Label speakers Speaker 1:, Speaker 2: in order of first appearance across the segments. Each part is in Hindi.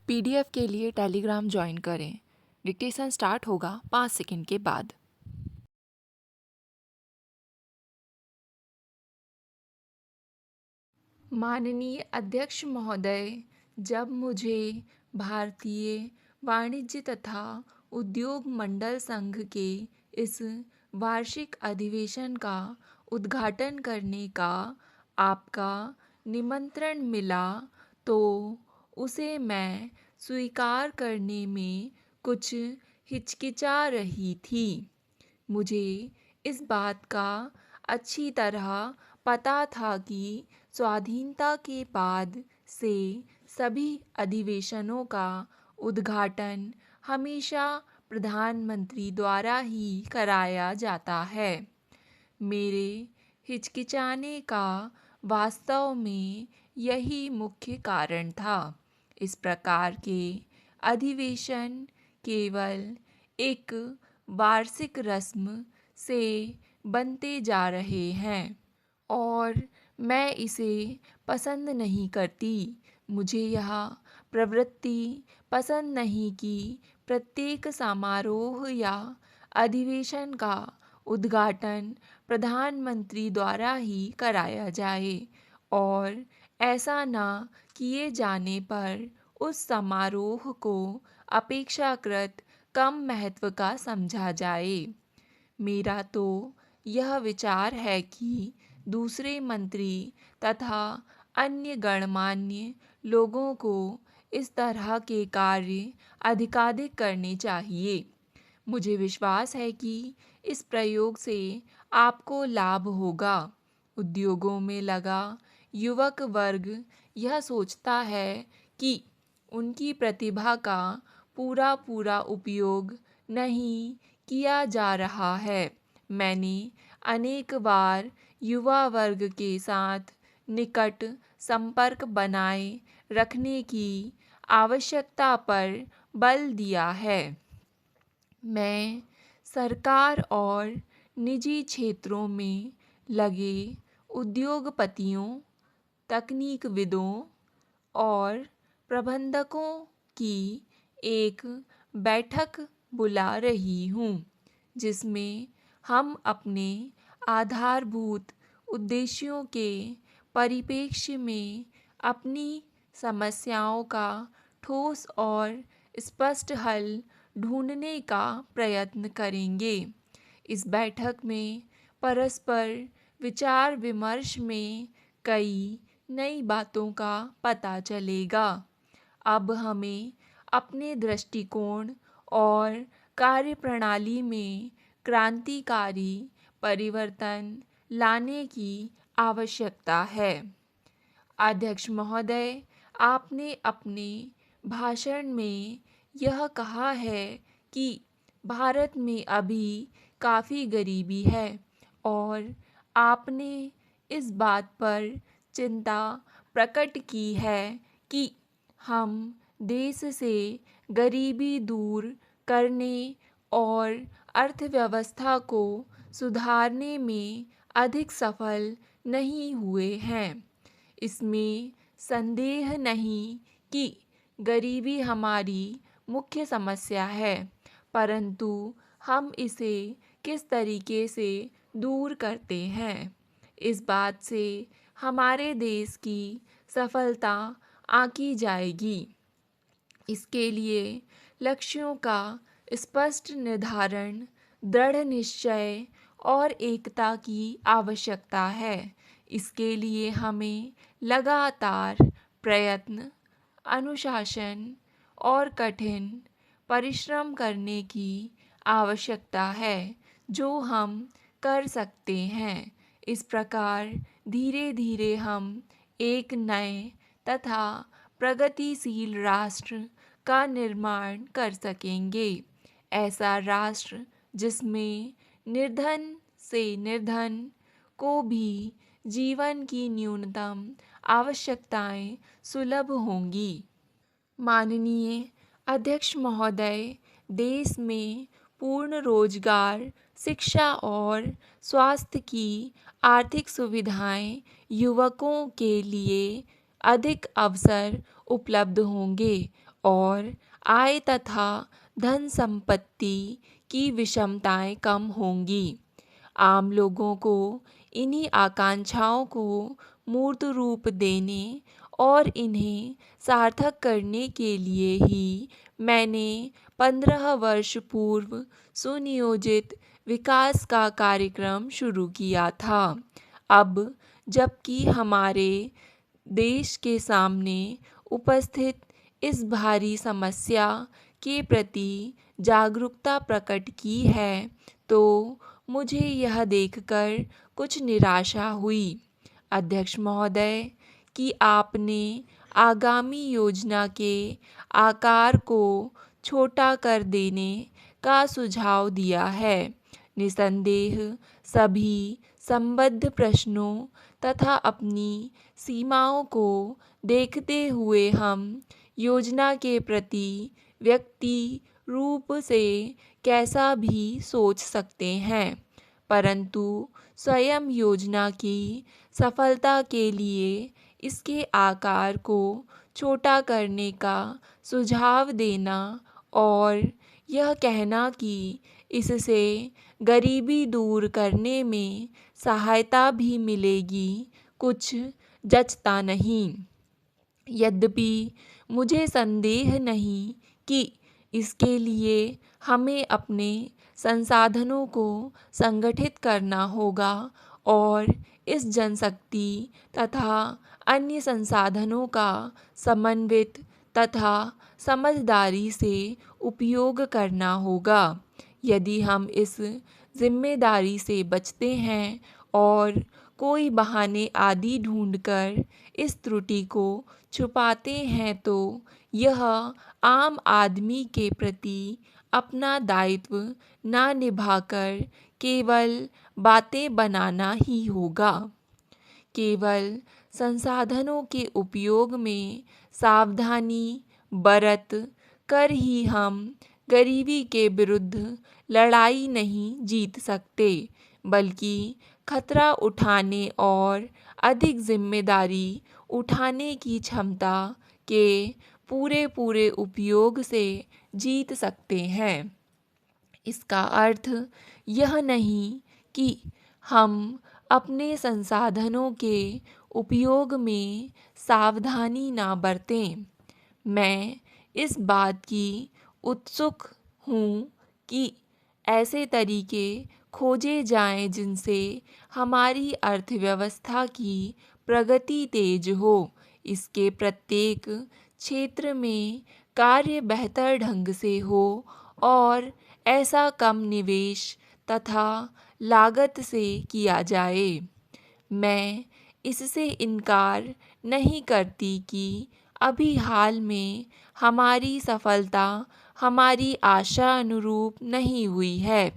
Speaker 1: पीडीएफ के लिए टेलीग्राम ज्वाइन करें। डिक्टेशन स्टार्ट होगा 5 सेकंड के बाद। माननीय अध्यक्ष महोदय, जब मुझे भारतीय वाणिज्य तथा उद्योग मंडल संघ के इस वार्षिक अधिवेशन का उद्घाटन करने का आपका निमंत्रण मिला तो उसे मैं स्वीकार करने में कुछ हिचकिचा रही थी। मुझे इस बात का अच्छी तरह पता था कि स्वाधीनता के बाद से सभी अधिवेशनों का उद्घाटन हमेशा प्रधानमंत्री द्वारा ही कराया जाता है। मेरे हिचकिचाने का वास्तव में यही मुख्य कारण था। इस प्रकार के अधिवेशन केवल एक वार्षिक रस्म से बनते जा रहे हैं और मैं इसे पसंद नहीं करती। मुझे यह प्रवृत्ति पसंद नहीं कि प्रत्येक समारोह या अधिवेशन का उद्घाटन प्रधानमंत्री द्वारा ही कराया जाए और ऐसा न किए जाने पर उस समारोह को अपेक्षाकृत कम महत्व का समझा जाए। मेरा तो यह विचार है कि दूसरे मंत्री तथा अन्य गणमान्य लोगों को इस तरह के कार्य अधिकाधिक करने चाहिए। मुझे विश्वास है कि इस प्रयोग से आपको लाभ होगा। उद्योगों में लगा युवक वर्ग यह सोचता है कि उनकी प्रतिभा का पूरा पूरा उपयोग नहीं किया जा रहा है। मैंने अनेक बार युवा वर्ग के साथ निकट संपर्क बनाए रखने की आवश्यकता पर बल दिया है। मैं सरकार और निजी क्षेत्रों में लगे उद्योगपतियों, तकनीकविदों और प्रबंधकों की एक बैठक बुला रही हूँ, जिसमें हम अपने आधारभूत उद्देश्यों के परिप्रेक्ष्य में अपनी समस्याओं का ठोस और स्पष्ट हल ढूंढने का प्रयत्न करेंगे। इस बैठक में परस्पर विचार विमर्श में कई नई बातों का पता चलेगा। अब हमें अपने दृष्टिकोण और कार्यप्रणाली में क्रांतिकारी परिवर्तन लाने की आवश्यकता है। अध्यक्ष महोदय, आपने अपने भाषण में यह कहा है कि भारत में अभी काफ़ी गरीबी है और आपने इस बात पर चिंता प्रकट की है कि हम देश से गरीबी दूर करने और अर्थव्यवस्था को सुधारने में अधिक सफल नहीं हुए हैं। इसमें संदेह नहीं कि गरीबी हमारी मुख्य समस्या है, परंतु हम इसे किस तरीके से दूर करते हैं, इस बात से हमारे देश की सफलता आंकी जाएगी। इसके लिए लक्ष्यों का स्पष्ट निर्धारण, दृढ़ निश्चय और एकता की आवश्यकता है। इसके लिए हमें लगातार प्रयत्न, अनुशासन और कठिन परिश्रम करने की आवश्यकता है, जो हम कर सकते हैं। इस प्रकार धीरे धीरे हम एक नए तथा प्रगतिशील राष्ट्र का निर्माण कर सकेंगे। ऐसा राष्ट्र जिसमें निर्धन से निर्धन को भी जीवन की न्यूनतम आवश्यकताएं सुलभ होंगी। माननीय अध्यक्ष महोदय, देश में पूर्ण रोजगार, शिक्षा और स्वास्थ्य की आर्थिक सुविधाएं युवकों के लिए अधिक अवसर उपलब्ध होंगे और आय तथा धन संपत्ति की विषमताएं कम होंगी। आम लोगों को इन्हीं आकांक्षाओं को मूर्त रूप देने और इन्हें सार्थक करने के लिए ही मैंने 15 वर्ष पूर्व सुनियोजित विकास का कार्यक्रम शुरू किया था। अब जबकि हमारे देश के सामने उपस्थित इस भारी समस्या के प्रति जागरूकता प्रकट की है, तो मुझे यह देखकर कुछ निराशा हुई, अध्यक्ष महोदय, कि आपने आगामी योजना के आकार को छोटा कर देने का सुझाव दिया है। निसंदेह सभी संबद्ध प्रश्नों तथा अपनी सीमाओं को देखते हुए हम योजना के प्रति व्यक्ति रूप से कैसा भी सोच सकते हैं, परंतु स्वयं योजना की सफलता के लिए इसके आकार को छोटा करने का सुझाव देना और यह कहना कि इससे गरीबी दूर करने में सहायता भी मिलेगी, कुछ जचता नहीं। यद्यपि मुझे संदेह नहीं कि इसके लिए हमें अपने संसाधनों को संगठित करना होगा और इस जनशक्ति तथा अन्य संसाधनों का समन्वित तथा समझदारी से उपयोग करना होगा। यदि हम इस जिम्मेदारी से बचते हैं और कोई बहाने आदि ढूंढकर इस त्रुटि को छुपाते हैं, तो यह आम आदमी के प्रति अपना दायित्व ना निभाकर केवल बातें बनाना ही होगा। केवल संसाधनों के उपयोग में सावधानी बरत कर ही हम गरीबी के विरुद्ध लड़ाई नहीं जीत सकते, बल्कि खतरा उठाने और अधिक जिम्मेदारी उठाने की क्षमता के पूरे उपयोग से जीत सकते हैं। इसका अर्थ यह नहीं कि हम अपने संसाधनों के उपयोग में सावधानी ना बरतें। मैं इस बात की उत्सुक हूँ कि ऐसे तरीके खोजे जाएं जिनसे हमारी अर्थव्यवस्था की प्रगति तेज हो, इसके प्रत्येक क्षेत्र में कार्य बेहतर ढंग से हो और ऐसा कम निवेश तथा लागत से किया जाए। मैं इससे इनकार नहीं करती कि अभी हाल में हमारी सफलता हमारी आशा अनुरूप नहीं हुई है।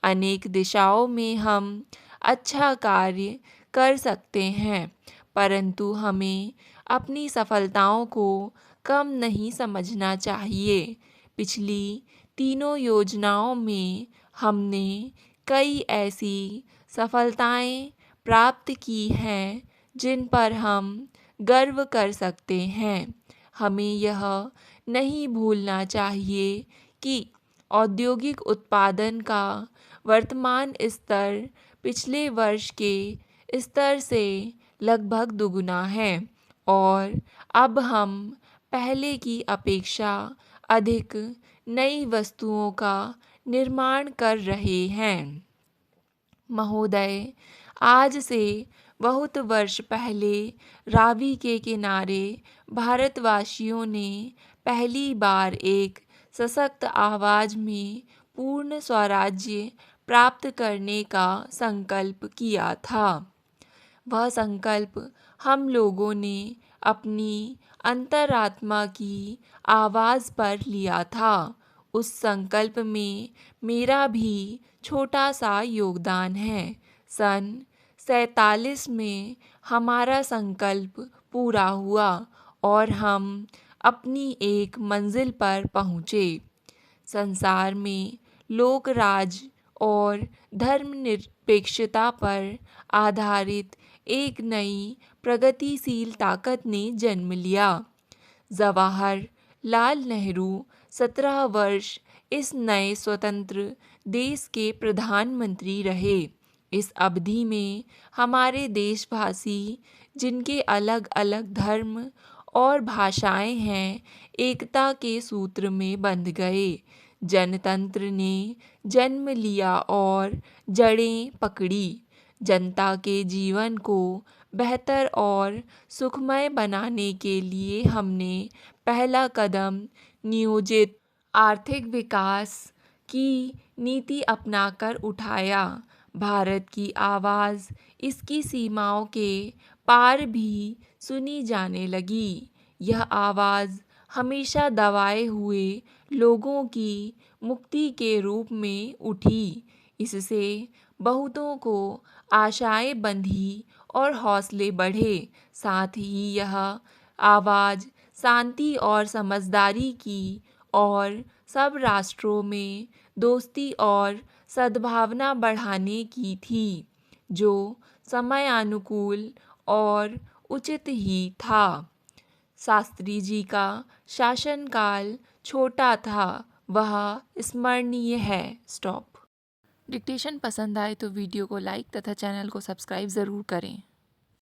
Speaker 1: अनेक दिशाओं में हम अच्छा कार्य कर सकते हैं, परंतु हमें अपनी सफलताओं को कम नहीं समझना चाहिए। पिछली तीनों योजनाओं में हमने कई ऐसी सफलताएं प्राप्त की हैं जिन पर हम गर्व कर सकते हैं। हमें यह नहीं भूलना चाहिए कि औद्योगिक उत्पादन का वर्तमान स्तर पिछले वर्ष के स्तर से लगभग दुगुना है और अब हम पहले की अपेक्षा अधिक नई वस्तुओं का निर्माण कर रहे हैं। महोदय, आज से बहुत वर्ष पहले रावी के किनारे भारतवासियों ने पहली बार एक सशक्त आवाज़ में पूर्ण स्वराज्य प्राप्त करने का संकल्प किया था। वह संकल्प हम लोगों ने अपनी अंतरात्मा की आवाज़ पर लिया था। उस संकल्प में मेरा भी छोटा सा योगदान है। सन 47 में हमारा संकल्प पूरा हुआ और हम अपनी एक मंजिल पर पहुँचे। संसार में लोकराज और धर्मनिरपेक्षता पर आधारित एक नई प्रगतिशील ताकत ने जन्म लिया। जवाहर लाल नेहरू 17 वर्ष इस नए स्वतंत्र देश के प्रधानमंत्री रहे। इस अवधि में हमारे देशवासी, जिनके अलग अलग धर्म और भाषाएं हैं, एकता के सूत्र में बंध गए। जनतंत्र ने जन्म लिया और जड़ें पकड़ी। जनता के जीवन को बेहतर और सुखमय बनाने के लिए हमने पहला कदम नियोजित आर्थिक विकास की नीति अपनाकर उठाया। भारत की आवाज़ इसकी सीमाओं के पार भी सुनी जाने लगी। यह आवाज़ हमेशा दबाए हुए लोगों की मुक्ति के रूप में उठी। इससे बहुतों को आशाएं बंधी और हौसले बढ़े। साथ ही यह आवाज़ शांति और समझदारी की और सब राष्ट्रों में दोस्ती और सद्भावना बढ़ाने की थी, जो समयानुकूल और उचित ही था। शास्त्री जी का शासनकाल छोटा था, वह स्मरणीय है। स्टॉप। डिक्टेशन पसंद आए तो वीडियो को लाइक तथा चैनल को सब्सक्राइब ज़रूर करें।